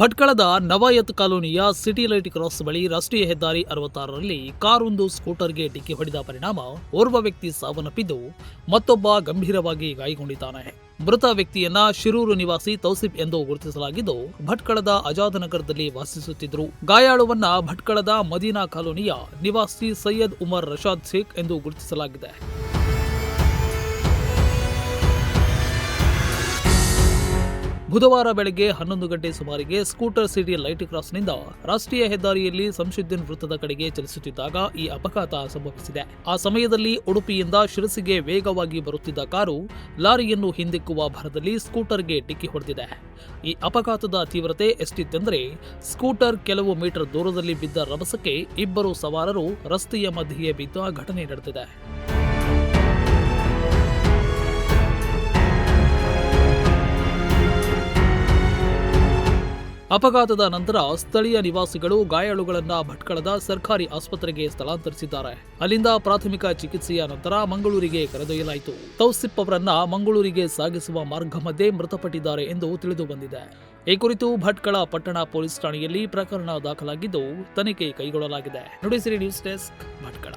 ಭಟ್ಕಳದ ನವಾಯತ್ ಕಾಲೋನಿಯ city light cross ಬಳಿ ರಾಷ್ಟ್ರೀಯ ಹೆದ್ದಾರಿ 66ರಲ್ಲಿ ಕಾರೊಂದು ಸ್ಕೂಟರ್ಗೆ ಡಿಕ್ಕಿ ಹೊಡೆದ ಪರಿಣಾಮ ಓರ್ವ ವ್ಯಕ್ತಿ ಸಾವನ್ನಪ್ಪಿದ್ದು ಮತ್ತೊಬ್ಬ ಗಂಭೀರವಾಗಿ ಗಾಯಗೊಂಡಿದ್ದಾನೆ. ಮೃತ ವ್ಯಕ್ತಿಯನ್ನ ಶಿರೂರು ನಿವಾಸಿ ತೌಸಿಫ್ ಎಂದು ಗುರುತಿಸಲಾಗಿದ್ದು ಭಟ್ಕಳದ ಆಜಾದನಗರದಲ್ಲಿ ವಾಸಿಸುತ್ತಿದ್ದರು. ಗಾಯಾಳುವನ್ನ ಭಟ್ಕಳದ ಮದೀನಾ ಕಾಲೋನಿಯ ನಿವಾಸಿ ಸೈಯದ್ ಉಮರ್ ರಶಾದ್ ಶೇಖ್ ಎಂದು ಗುರುತಿಸಲಾಗಿದೆ. ಬುಧವಾರ ಬೆಳಗ್ಗೆ 11 ಗಂಟೆ ಸುಮಾರಿಗೆ ಸ್ಕೂಟರ್ ಸಿಟಿ ಲೈಟ್ ಕ್ರಾಸ್ನಿಂದ ರಾಷ್ಟ್ರೀಯ ಹೆದ್ದಾರಿಯಲ್ಲಿ ಸಂಶುದ್ದೀನ್ ವೃತ್ತದ ಕಡೆಗೆ ಚಲಿಸುತ್ತಿದ್ದಾಗ ಈ ಅಪಘಾತ ಸಂಭವಿಸಿದೆ. ಆ ಸಮಯದಲ್ಲಿ ಉಡುಪಿಯಿಂದ ಶಿರಸಿಗೆ ವೇಗವಾಗಿ ಬರುತ್ತಿದ್ದ ಕಾರು ಲಾರಿಯನ್ನು ಹಿಂದಿಕ್ಕುವ ಭರದಲ್ಲಿ ಸ್ಕೂಟರ್ಗೆ ಡಿಕ್ಕಿ ಹೊಡೆದಿದೆ. ಈ ಅಪಘಾತದ ತೀವ್ರತೆ ಎಷ್ಟಿತ್ತೆಂದರೆ ಸ್ಕೂಟರ್ ಕೆಲವು ಮೀಟರ್ ದೂರದಲ್ಲಿ ಬಿದ್ದ ರಭಸಕ್ಕೆ ಇಬ್ಬರು ಸವಾರರು ರಸ್ತೆಯ ಮಧ್ಯೆಯೇ ಬಿದ್ದ ಘಟನೆ ನಡೆದಿದೆ. ಅಪಘಾತದ ನಂತರ ಸ್ಥಳೀಯ ನಿವಾಸಿಗಳು ಗಾಯಾಳುಗಳನ್ನ ಭಟ್ಕಳದ ಸರ್ಕಾರಿ ಆಸ್ಪತ್ರೆಗೆ ಸ್ಥಳಾಂತರಿಸಿದ್ದಾರೆ. ಅಲ್ಲಿಂದ ಪ್ರಾಥಮಿಕ ಚಿಕಿತ್ಸೆಯ ನಂತರ ಮಂಗಳೂರಿಗೆ ಕರೆದೊಯ್ಯಲಾಯಿತು. ತೌಸಿಫ್ ಅವರನ್ನ ಮಂಗಳೂರಿಗೆ ಸಾಗಿಸುವ ಮಾರ್ಗ ಮಧ್ಯೆ ಮೃತಪಟ್ಟಿದ್ದಾರೆ ಎಂದು ತಿಳಿದು ಬಂದಿದೆ. ಈ ಕುರಿತು ಭಟ್ಕಳ ಪಟ್ಟಣ ಪೊಲೀಸ್ ಠಾಣೆಯಲ್ಲಿ ಪ್ರಕರಣ ದಾಖಲಾಗಿದ್ದು ತನಿಖೆ ಕೈಗೊಳ್ಳಲಾಗಿದೆ. Nudisiri news desk, Bhatkal.